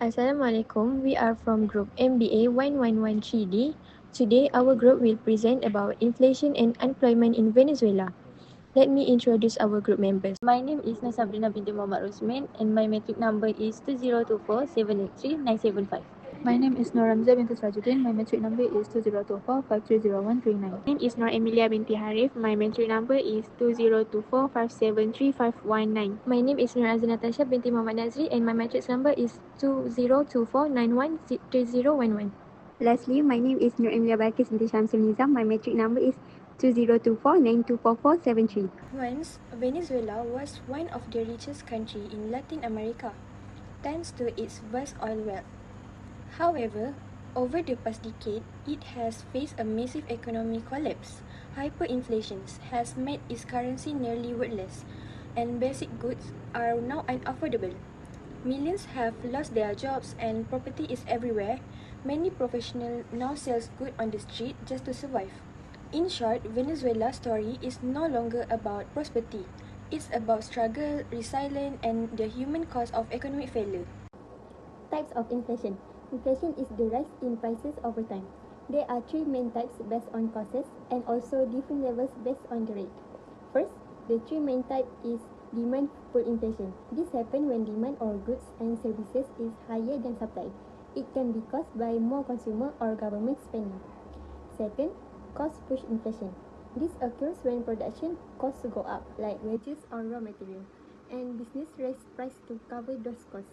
Assalamualaikum. We are from Group MBA 1113D. Today, our group will present about inflation and unemployment in Venezuela. Let me introduce our group members. My name is Nasabrina binti Muhammad Rosman and my metric number is 2024783975. My name is Nur Ramza binti Srajuddin. My metric number is 2024530139. My name is Nur Emilia binti Harif. My metric number is 2024573519. My name is Nur Azin Natasha binti Muhammad Nazri and my matrix number is 2024913011. Lastly, my name is Nur Emilia Balkis binti Shamsul Nizam. My metric number is 2024924473. Once, Venezuela was one of the richest countries in Latin America, thanks to its vast oil wealth. However, over the past decade, it has faced a massive economic collapse. Hyperinflation has made its currency nearly worthless, and basic goods are now unaffordable. Millions have lost their jobs and property is everywhere. Many professionals now sell goods on the street just to survive. In short, Venezuela's story is no longer about prosperity. It's about struggle, resilience, and the human cost of economic failure. Types of inflation. Inflation is the rise in prices over time. There are three main types based on causes and also different levels based on the rate. First, the three main type is demand pull inflation. This happens when demand for goods and services is higher than supply. It can be caused by more consumer or government spending. Second, cost push inflation. This occurs when production costs go up, like wages or raw material, and business raise price to cover those costs.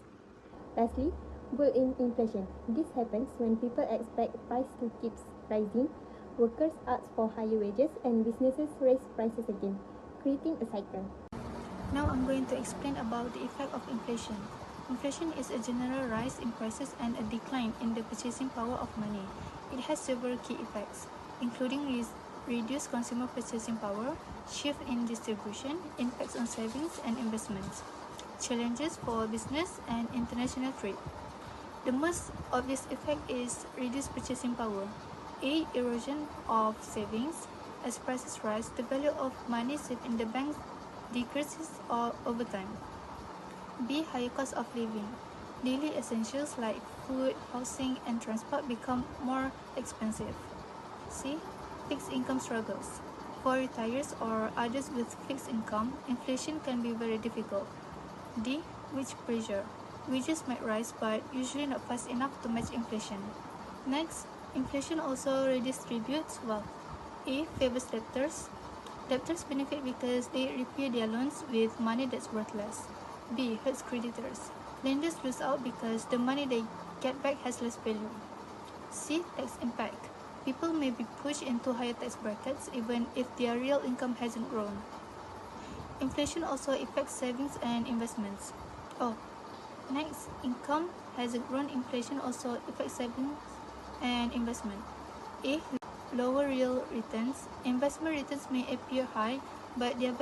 Lastly, bull-in inflation. This happens when people expect price to keep rising, workers ask for higher wages, and businesses raise prices again, creating a cycle. Now I'm going to explain about the effect of inflation. Inflation is a general rise in prices and a decline in the purchasing power of money. It has several key effects, including reduced consumer purchasing power, shift in distribution, impacts on savings and investments, challenges for business and international trade. The most obvious effect is reduced purchasing power. A. Erosion of savings. As prices rise, the value of money saved in the bank decreases over time. B. Higher cost of living. Daily essentials like food, housing, and transport become more expensive. C. Fixed income struggles. For retirees or others with fixed income, inflation can be very difficult. D. Wage pressure. Wages might rise but usually not fast enough to match inflation. Next, inflation also redistributes wealth. A. Favors debtors. Debtors benefit because they repay their loans with money that's worth less. B. Hurts creditors. Lenders lose out because the money they get back has less value. C. Tax impact. People may be pushed into higher tax brackets even if their real income hasn't grown. Inflation also affects savings and investments. Next, income hasn't grown. Inflation also affects savings and investment. A. Lower real returns. Investment returns may appear high, but their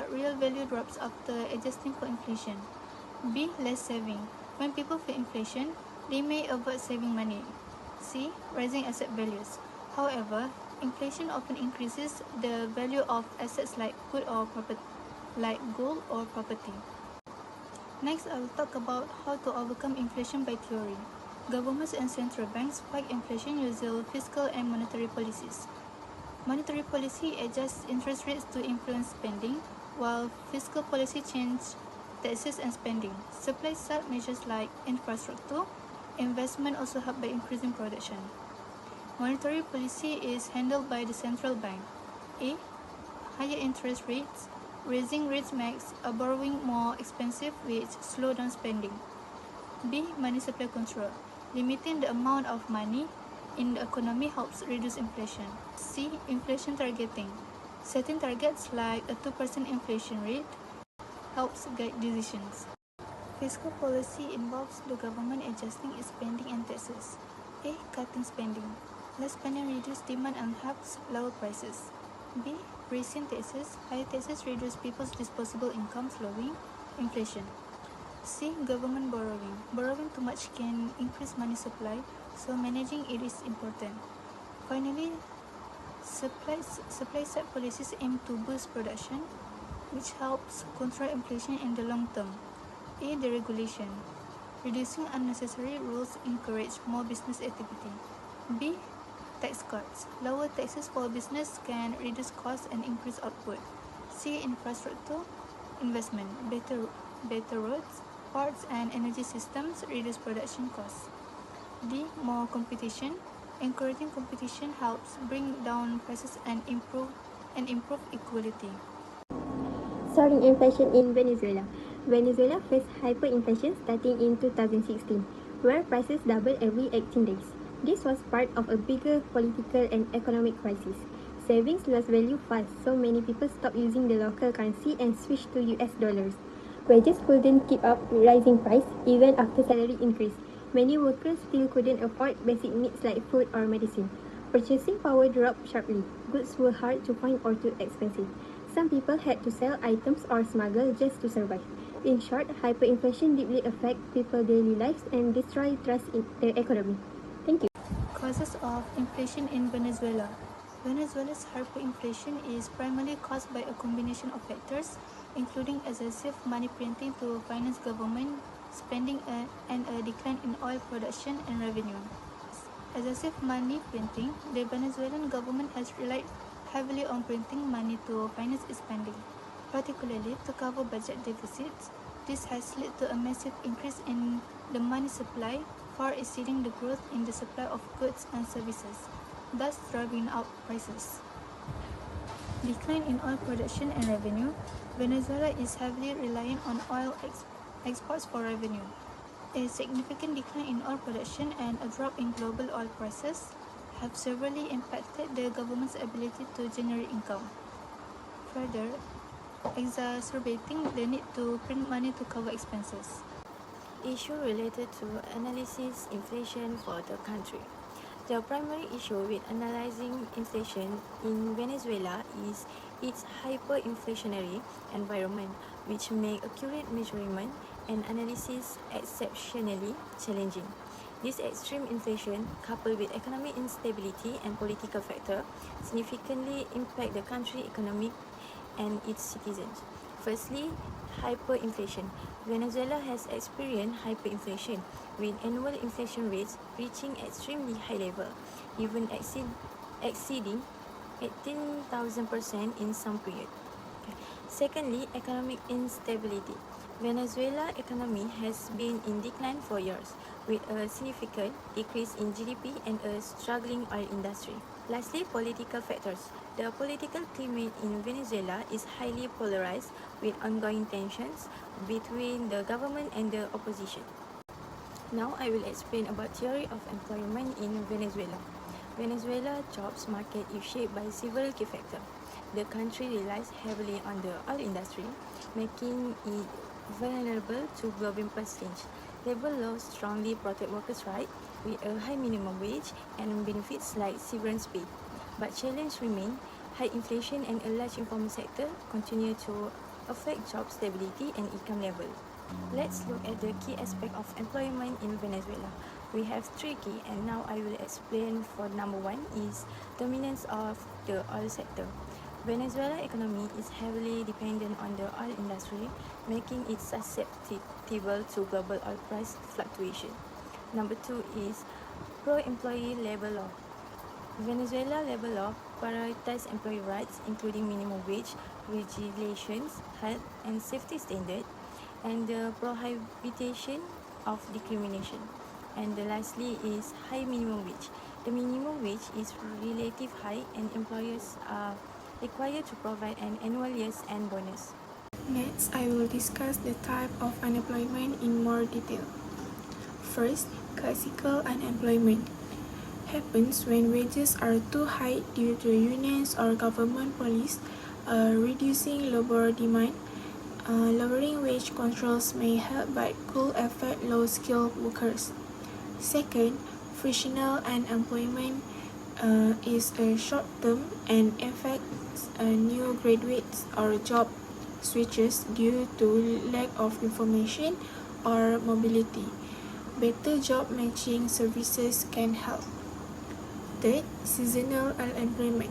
real value drops after adjusting for inflation. B. Less saving. When people feel inflation, they may avoid saving money. C. Rising asset values. However, inflation often increases the value of assets like gold or property. Next, I will talk about how to overcome inflation by theory. Governments and central banks fight inflation using fiscal and monetary policies. Monetary policy adjusts interest rates to influence spending, while fiscal policy changes taxes and spending. Supply-side measures like infrastructure, investment also help by increasing production. Monetary policy is handled by the central bank. A. Higher interest rates. Raising rates makes borrowing more expensive, which slows down spending. B. Money supply control. Limiting the amount of money in the economy helps reduce inflation. C. Inflation targeting. Setting targets like a 2% inflation rate helps guide decisions. Fiscal policy involves the government adjusting its spending and taxes. A. Cutting spending. Less spending reduces demand and helps lower prices. B. Raising taxes. Higher taxes reduce people's disposable income, slowing inflation. C. Government borrowing. Borrowing too much can increase money supply, so managing it is important. Finally, supply-side policies aim to boost production, which helps control inflation in the long term. A. Deregulation. Reducing unnecessary rules encourage more business activity. B. Tax cuts. Lower taxes for business can reduce costs and increase output. C. Infrastructure investment. Better roads, ports, and energy systems reduce production costs. D. More competition. Encouraging competition helps bring down prices and improve equality. Soaring inflation in Venezuela. Venezuela faced hyperinflation starting in 2016, where prices doubled every 18 days. This was part of a bigger political and economic crisis. Savings lost value fast, so many people stopped using the local currency and switched to US dollars. Wages couldn't keep up with rising price even after salary increase. Many workers still couldn't afford basic needs like food or medicine. Purchasing power dropped sharply. Goods were hard to find or too expensive. Some people had to sell items or smuggle just to survive. In short, hyperinflation deeply affects people's daily lives and destroys trust in the economy. Thank you. Causes of inflation in Venezuela. Venezuela's hyperinflation is primarily caused by a combination of factors, including excessive money printing to finance government spending and a decline in oil production and revenue. Excessive money printing. The Venezuelan government has relied heavily on printing money to finance its spending, particularly to cover budget deficits. This has led to a massive increase in the money supply, far exceeding the growth in the supply of goods and services, thus driving up prices. Decline in oil production and revenue. Venezuela is heavily reliant on oil exports for revenue. A significant decline in oil production and a drop in global oil prices have severely impacted the government's ability to generate income, further exacerbating the need to print money to cover expenses. Issue related to analysis inflation for the country. The primary issue with analyzing inflation in Venezuela is its hyperinflationary environment, which make accurate measurement and analysis exceptionally challenging. This extreme inflation, coupled with economic instability and political factors, significantly impact the country's economy and its citizens. Firstly, hyperinflation. Venezuela has experienced hyperinflation, with annual inflation rates reaching extremely high level, even exceeding 18,000% in some period. Secondly, economic instability. Venezuela's economy has been in decline for years, with a significant decrease in GDP and a struggling oil industry. Lastly, political factors. The political climate in Venezuela is highly polarized, with ongoing tensions between the government and the opposition. Now I will explain about theory of employment in Venezuela. Venezuela jobs market is shaped by several key factors. The country relies heavily on the oil industry, making it vulnerable to global price change. Labor laws strongly protect workers' rights with a high minimum wage and benefits like severance pay. But challenges remain. High inflation and a large informal sector continue to affect job stability and income level. Let's look at the key aspect of employment in Venezuela. We have three key, and now I will explain. For number one is dominance of the oil sector. Venezuela economy is heavily dependent on the oil industry, making it susceptible to global oil price fluctuation. Number two is pro-employee labor law. Venezuela labor law prioritizes employee rights, including minimum wage, regulations, health and safety standards, and the prohibition of discrimination. And lastly is high minimum wage. The minimum wage is relatively high, and employers are required to provide an annual year-end bonus. Next, I will discuss the type of unemployment in more detail. First, classical unemployment happens when wages are too high due to unions or government policies reducing labor demand. Lowering wage controls may help but could affect low-skilled workers. Second, frictional unemployment is a short-term and affects new graduates or job switches due to lack of information or mobility. Better job matching services can help. Third, seasonal unemployment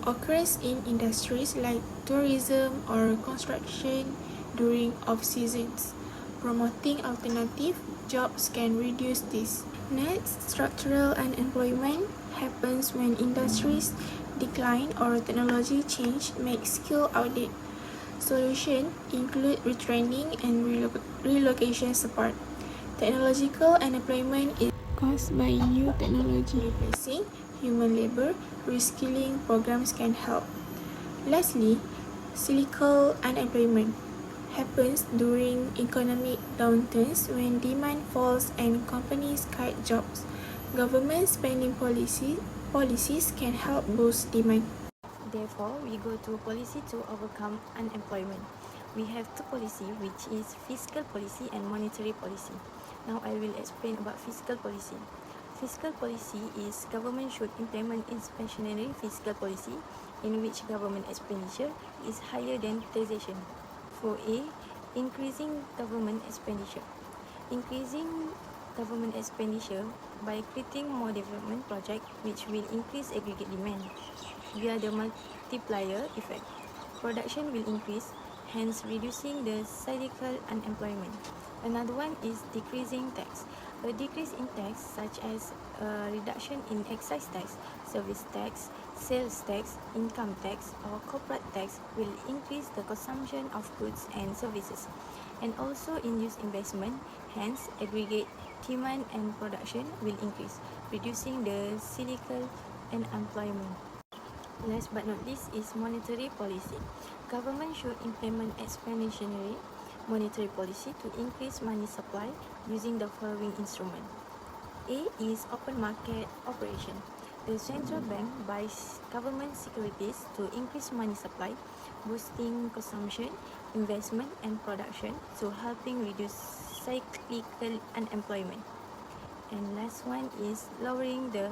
occurs in industries like tourism or construction during off-seasons. Promoting alternative jobs can reduce this. Next, structural unemployment happens when industries decline or technology change makes skill outdated. Solutions include retraining and relocation support. Technological unemployment is caused by new technology replacing human labor. Reskilling programs can help. Lastly, cyclical unemployment happens during economic downturns when demand falls and companies cut jobs. Government spending policies can help boost demand. Therefore, we go to policy to overcome unemployment. We have two policies, which is fiscal policy and monetary policy. Now I will explain about fiscal policy. Fiscal policy is government should implement expansionary fiscal policy in which government expenditure is higher than taxation. For A, increasing government expenditure. Increasing government expenditure by creating more development projects which will increase aggregate demand via the multiplier effect. Production will increase, hence reducing the cyclical unemployment. Another one is decreasing tax. A decrease in tax, such as a reduction in excise tax, service tax, sales tax, income tax, or corporate tax, will increase the consumption of goods and services, and also induce investment, hence aggregate demand and production will increase, reducing the cyclical unemployment. Last but not least is monetary policy. Government should implement expansionary monetary policy to increase money supply using the following instrument. A is open market operation. The central bank buys government securities to increase money supply, boosting consumption, investment and production, so helping reduce cyclical unemployment. And last one is lowering the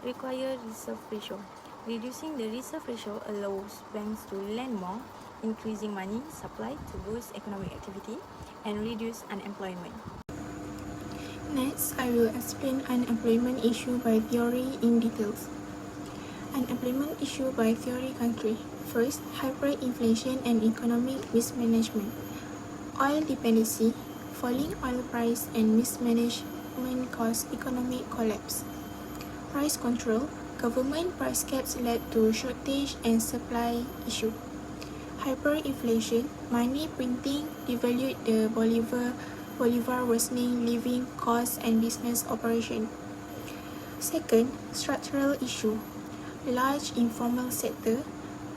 required reserve ratio. Reducing the reserve ratio allows banks to lend more, increasing money supply to boost economic activity and reduce unemployment. Next, I will explain unemployment issue by theory in details. Unemployment issue by theory country. First, hyperinflation and economic mismanagement. Oil dependency, falling oil price and mismanagement cause economic collapse. Price control, government price caps led to shortage and supply issue. Hyperinflation, money printing devalued the Bolivar worsening living costs and business operation. Second, structural issue. Large informal sector,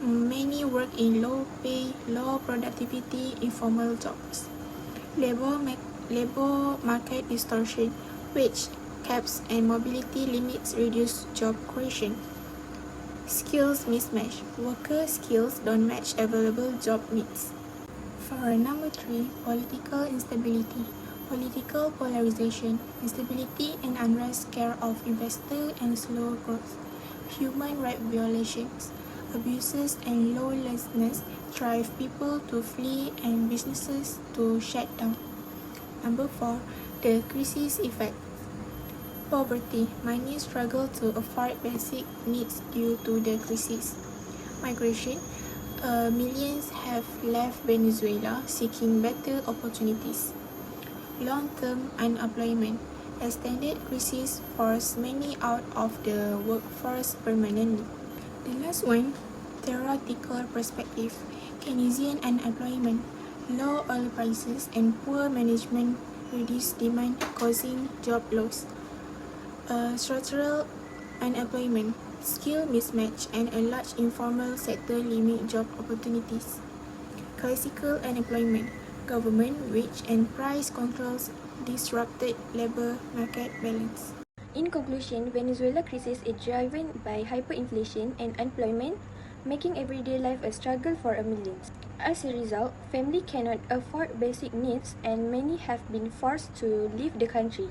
many work in low pay, low productivity informal jobs. Labor market distortion, wage caps and mobility limits reduce job creation. Skills mismatch, worker skills don't match available job needs. For number 3, political instability. Political polarization, instability and unrest scare off investor and slow growth. Human rights violations, abuses and lawlessness drive people to flee and businesses to shut down. Number 4, the crisis effect. Poverty, many struggle to afford basic needs due to the crisis. Migration, millions have left Venezuela seeking better opportunities. Long-term unemployment, extended crisis force many out of the workforce permanently. The last one, theoretical perspective, Keynesian unemployment, low oil prices and poor management reduce demand causing job loss. Structural unemployment, skill mismatch and a large informal sector limit job opportunities. Classical unemployment, government wage and price controls disrupted labor market balance. In conclusion, Venezuela crisis is driven by hyperinflation and unemployment, making everyday life a struggle for millions. As a result, families cannot afford basic needs and many have been forced to leave the country.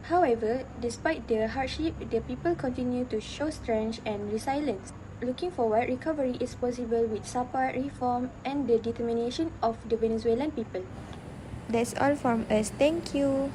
However, despite the hardship, the people continue to show strength and resilience. Looking forward, recovery is possible with support, reform, and the determination of the Venezuelan people. That's all from us. Thank you.